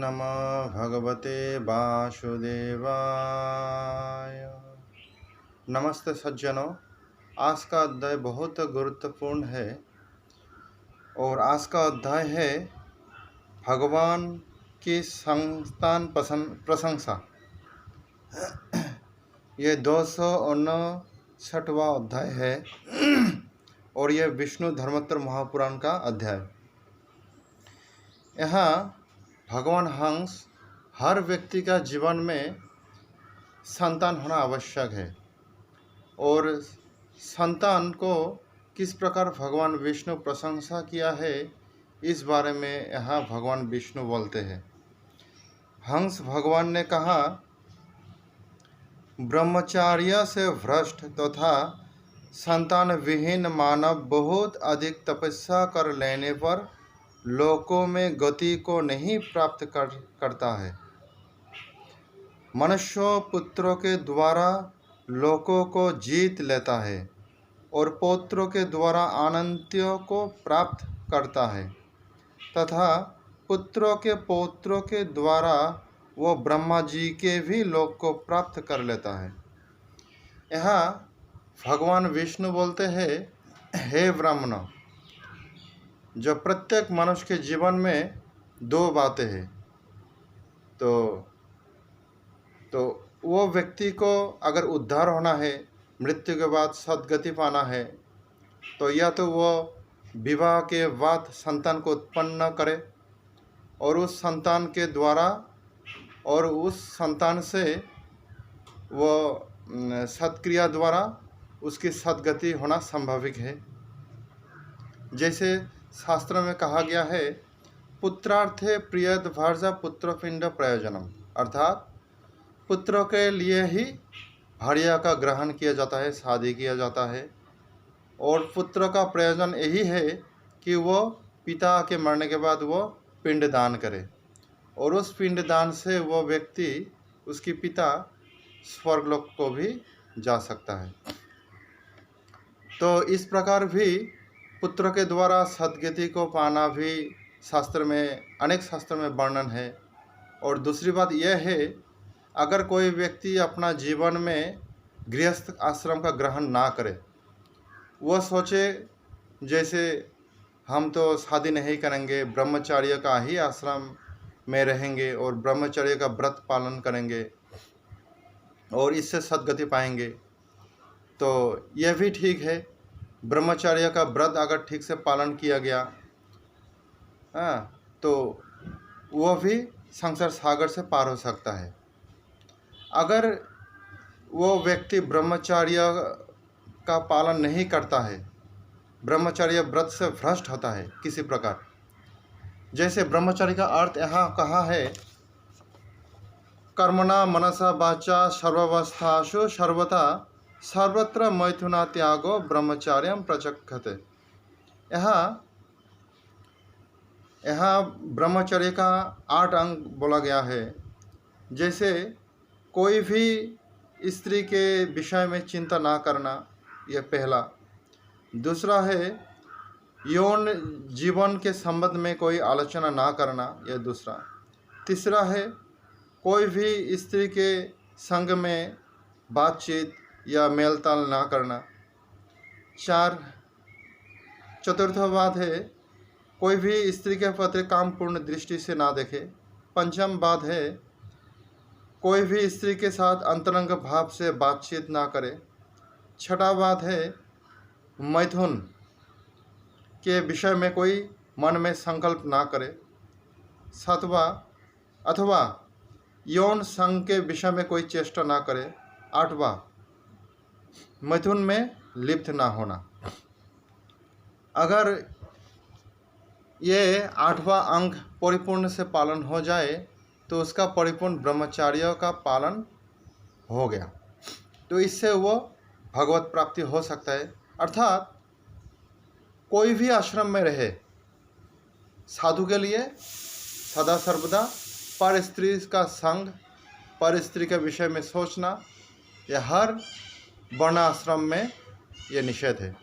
नमः भगवते वासुदेवाय। नमस्ते सज्जनों, आज का अध्याय बहुत गुरुत्वपूर्ण है और आज का अध्याय है भगवान की संतान प्रशंसा। ये 259वां अध्याय है और यह विष्णु धर्मोत्तर महापुराण का अध्याय। यहाँ भगवान हंस हर व्यक्ति का जीवन में संतान होना आवश्यक है और संतान को किस प्रकार भगवान विष्णु प्रशंसा किया है इस बारे में यहाँ भगवान विष्णु बोलते हैं। हंस भगवान ने कहा, ब्रह्मचार्य से भ्रष्ट तथा संतान विहीन मानव बहुत अधिक तपस्या कर लेने पर लोकों में गति को नहीं प्राप्त करता है। मनुष्य पुत्रों के द्वारा लोकों को जीत लेता है और पौत्रों के द्वारा अनंत्यों को प्राप्त करता है तथा पुत्रों के पौत्रों के द्वारा वो ब्रह्मा जी के भी लोक को प्राप्त कर लेता है। यहाँ भगवान विष्णु बोलते हैं, हे ब्राह्मण, जो प्रत्येक मनुष्य के जीवन में दो बातें हैं, तो वो व्यक्ति को अगर उद्धार होना है, मृत्यु के बाद सद्गति पाना है, तो या तो वो विवाह के बाद संतान को उत्पन्न करे और उस संतान के द्वारा और उस संतान से वो सत्क्रिया द्वारा उसकी सद्गति होना संभाविक है। जैसे शास्त्र में कहा गया है, पुत्रार्थे प्रियद भार्या पुत्रपिंड प्रयोजनम, अर्थात पुत्रों के लिए ही भार्या का ग्रहण किया जाता है, शादी किया जाता है और पुत्र का प्रयोजन यही है कि वो पिता के मरने के बाद वो पिंड दान करे और उस पिंड दान से वो व्यक्ति, उसकी पिता स्वर्गलोक को भी जा सकता है। तो इस प्रकार भी पुत्र के द्वारा सद्गति को पाना भी शास्त्र में, अनेक शास्त्र में वर्णन है। और दूसरी बात यह है, अगर कोई व्यक्ति अपना जीवन में गृहस्थ आश्रम का ग्रहण ना करे, वह सोचे जैसे हम तो शादी नहीं करेंगे, ब्रह्मचर्य का ही आश्रम में रहेंगे और ब्रह्मचर्य का व्रत पालन करेंगे और इससे सद्गति पाएंगे, तो यह भी ठीक है। ब्रह्मचर्य का व्रत अगर ठीक से पालन किया गया तो वह भी संसार सागर से पार हो सकता है। अगर वो व्यक्ति ब्रह्मचर्य का पालन नहीं करता है, ब्रह्मचर्य व्रत से भ्रष्ट होता है किसी प्रकार, जैसे ब्रह्मचर्य का अर्थ यहाँ कहा है, कर्मणा मनसा वाचा सर्वावस्थासु सर्वथा सर्वत्र मैथुना त्यागो ब्रह्मचार्यम प्रचक्षते। यहाँ ब्रह्मचर्य का 8 अंग बोला गया है। जैसे कोई भी स्त्री के विषय में चिंता ना करना, यह पहला। दूसरा है यौन जीवन के संबंध में कोई आलोचना ना करना, यह दूसरा। तीसरा है कोई भी स्त्री के संग में बातचीत या मेलताल ना करना। चतुर्थ बात है कोई भी स्त्री के प्रति कामपूर्ण दृष्टि से ना देखे। पंचम बात है कोई भी स्त्री के साथ अंतरंग भाव से बातचीत ना करे। छठा बात है मैथुन के विषय में कोई मन में संकल्प ना करे। सातवां अथवा यौन संग के विषय में कोई चेष्टा ना करे। आठवां मैथुन में लिप्त ना होना। अगर ये 8वां अंग परिपूर्ण से पालन हो जाए तो उसका परिपूर्ण ब्रह्मचर्य का पालन हो गया, तो इससे वो भगवत प्राप्ति हो सकता है। अर्थात कोई भी आश्रम में रहे, साधु के लिए सदा सर्वदा पर स्त्री का संग, पर स्त्री के विषय में सोचना, यह हर वर्ण आश्रम में यह निषेध है।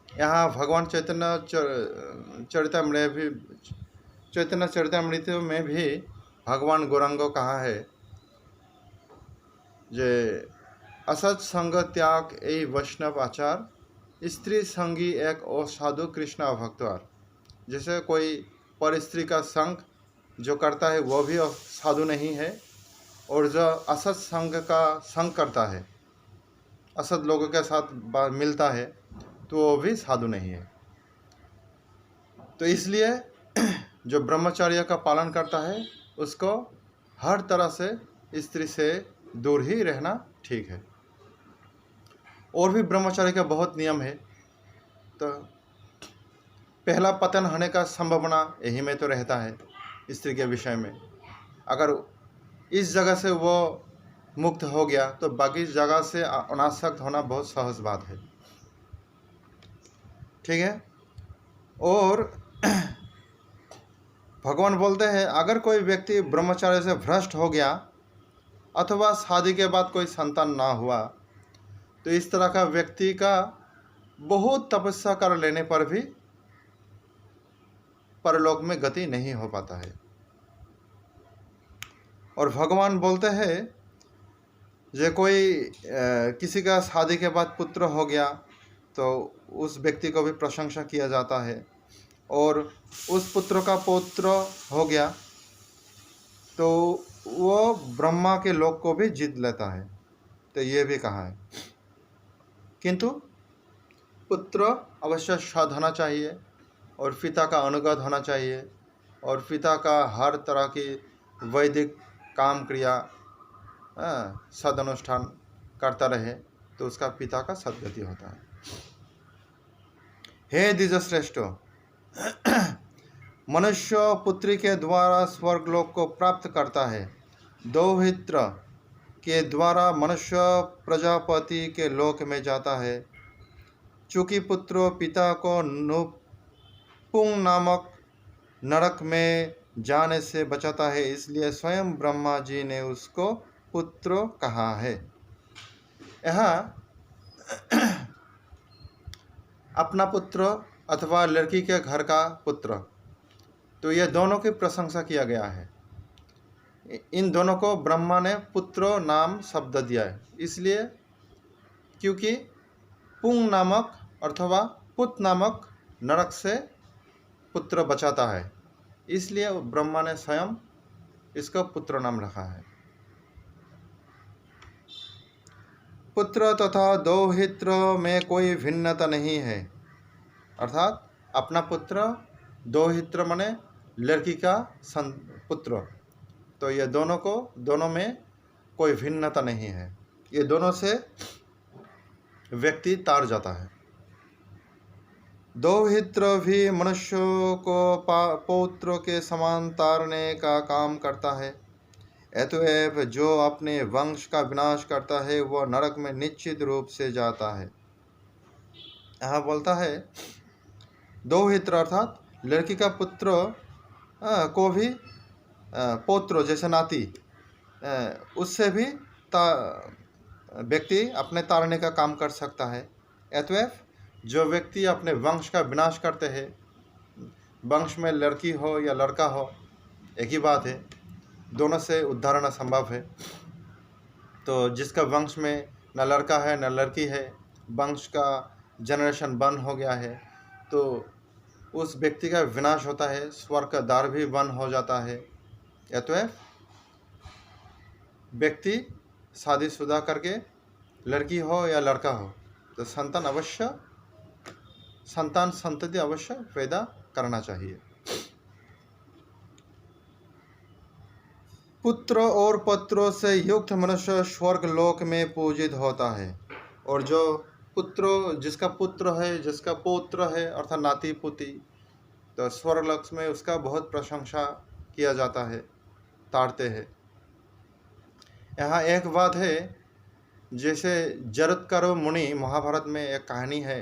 यहाँ भगवान चैतन्य चैतन्य चरितामृत में भी भगवान गौरांग कहा है जे असत संग त्याग ए वैष्णव आचार, स्त्री संगी एक असाधु कृष्ण भक्तवार। जैसे कोई पर स्त्री का संग जो करता है वो भी साधु नहीं है, और जो असत संग का संग करता है, असत लोगों के साथ मिलता है, तो वो भी साधु नहीं है। तो इसलिए जो ब्रह्मचर्य का पालन करता है उसको हर तरह से स्त्री से दूर ही रहना ठीक है। और भी ब्रह्मचर्य का बहुत नियम है। तो पहला पतन होने का संभावना यही में तो रहता है स्त्री के विषय में। अगर इस जगह से वो मुक्त हो गया तो बाकी जगह से अनासक्त होना बहुत सहज बात है। ठीक है। और भगवान बोलते हैं अगर कोई व्यक्ति ब्रह्मचर्य से भ्रष्ट हो गया अथवा शादी के बाद कोई संतान ना हुआ, तो इस तरह का व्यक्ति का बहुत तपस्या कर लेने पर भी परलोक में गति नहीं हो पाता है। और भगवान बोलते हैं जो कोई किसी का शादी के बाद पुत्र हो गया तो उस व्यक्ति को भी प्रशंसा किया जाता है, और उस पुत्र का पौत्र हो गया तो वो ब्रह्मा के लोक को भी जीत लेता है। तो ये भी कहा है। किंतु पुत्र अवश्य सद होना चाहिए और पिता का अनुगत होना चाहिए, और पिता का हर तरह की वैदिक काम क्रिया सदनुष्ठान करता रहे तो उसका पिता का सदगति होता है। हे द्विजश्रेष्ठो, मनुष्य पुत्री के द्वारा स्वर्गलोक को प्राप्त करता है। दौहित्र के द्वारा मनुष्य प्रजापति के लोक में जाता है। चूंकि पुत्र पिता को नुपुंग नामक नरक में जाने से बचाता है, इसलिए स्वयं ब्रह्मा जी ने उसको पुत्र कहा है। यहाँ अपना पुत्र अथवा लड़की के घर का पुत्र, तो ये दोनों की प्रशंसा किया गया है। इन दोनों को ब्रह्मा ने पुत्र नाम शब्द दिया है, इसलिए क्योंकि पुंग नामक अथवा पुत नामक नरक से पुत्र बचाता है, इसलिए ब्रह्मा ने स्वयं इसका पुत्र नाम रखा है। पुत्र तथा दौहित्र में कोई भिन्नता नहीं है, अर्थात अपना पुत्र, दौहित्र माने लड़की का पुत्र, तो ये दोनों में कोई भिन्नता नहीं है। ये दोनों से व्यक्ति तार जाता है। दौहित्र भी मनुष्यों को पौत्र के समान तारने का काम करता है। अतएव जो अपने वंश का विनाश करता है वह नरक में निश्चित रूप से जाता है। यहाँ बोलता है दौहित्र अर्थात लड़की का पुत्र को भी पौत्र जैसे नाती, उससे भी व्यक्ति अपने तारने का काम कर सकता है। अतएव जो व्यक्ति अपने वंश का विनाश करते हैं, वंश में लड़की हो या लड़का हो एक ही बात है, दोनों से उद्धार होना संभव है। तो जिसका वंश में न लड़का है न लड़की है, वंश का जनरेशन बंद हो गया है, तो उस व्यक्ति का विनाश होता है, स्वर्ग का द्वार भी बंद हो जाता है। अतएव व्यक्ति शादीशुदा करके लड़की हो या लड़का हो तो संतान संतति अवश्य पैदा करना चाहिए। पुत्र और पौत्रों से युक्त मनुष्य स्वर्ग लोक में पूजित होता है, और जो पुत्र जिसका पुत्र है, जिसका पौत्र है अर्थात नाती पुती, तो स्वर्गलोक में उसका बहुत प्रशंसा किया जाता है, ताड़ते हैं। यहाँ एक बात है, जैसे जरत्कारो मुनि महाभारत में एक कहानी है,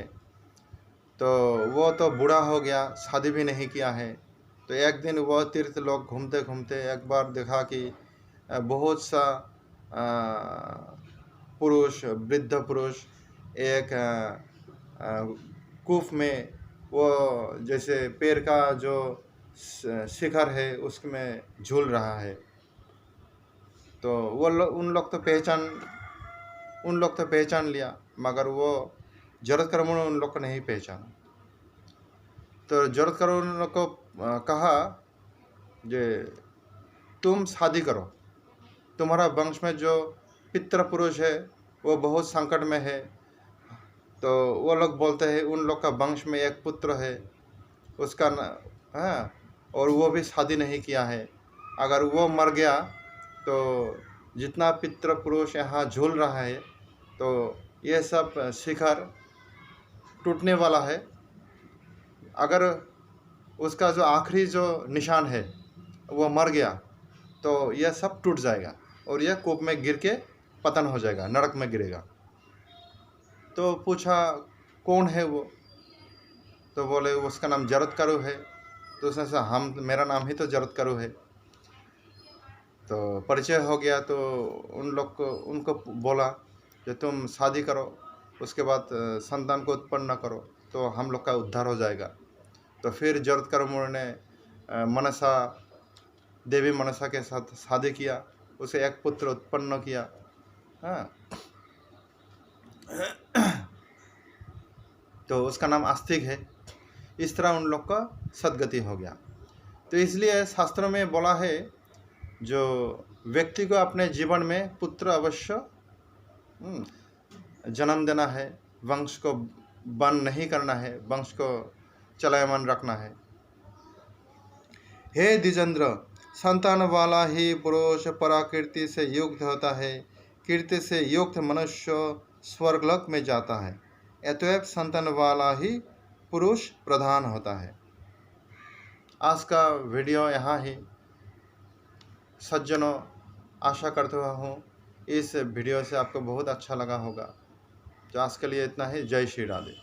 तो वो तो बूढ़ा हो गया, शादी भी नहीं किया है। तो एक दिन वह तीर्थ लोग घूमते घूमते एक बार देखा कि बहुत सा पुरुष, वृद्ध पुरुष एक कूप में वो जैसे पेड़ का जो शिखर है उसमें झूल रहा है। तो उन लोग तो पहचान लिया, मगर वो जरूरत कर्म उन लोग को नहीं पहचाना। तो जरूरत कर्म उन लोग को कहा जे तुम शादी करो, तुम्हारा वंश में जो पितृ पुरुष है वो बहुत संकट में है। तो वो लोग बोलते हैं उन लोग का वंश में एक पुत्र है, उसका हाँ, और वो भी शादी नहीं किया है। अगर वो मर गया तो जितना पितृ पुरुष यहाँ झूल रहा है तो ये सब शिखर टूटने वाला है। अगर उसका जो आखिरी जो निशान है वो मर गया तो यह सब टूट जाएगा और यह कूप में गिर के पतन हो जाएगा, नरक में गिरेगा। तो पूछा कौन है वो? तो बोले उसका नाम जरत्कारु है। तो उसने कहा मेरा नाम ही तो जरत्कारु है। तो परिचय हो गया। तो उनको बोला कि तुम शादी करो, उसके बाद संतान को उत्पन्न करो तो हम लोग का उद्धार हो जाएगा। तो फिर जरत्कारु मुनि ने देवी मनसा के साथ शादी किया, उसे एक पुत्र उत्पन्न किया। हाँ, तो उसका नाम आस्तिक है। इस तरह उन लोग का सद्गति हो गया। तो इसलिए शास्त्रों में बोला है जो व्यक्ति को अपने जीवन में पुत्र अवश्य जन्म देना है, वंश को बंद नहीं करना है, वंश को चलायमान रखना है। हे द्विजेंद्र, संतान वाला ही पुरुष पराकीर्ति से युक्त होता है, कीर्ति से युक्त मनुष्य स्वर्गलोक में जाता है, अतएव संतान वाला ही पुरुष प्रधान होता है। आज का वीडियो यहाँ ही सज्जनों, आशा करता हूँ इस वीडियो से आपको बहुत अच्छा लगा होगा। तो आज के लिए इतना ही। जय श्री राधे।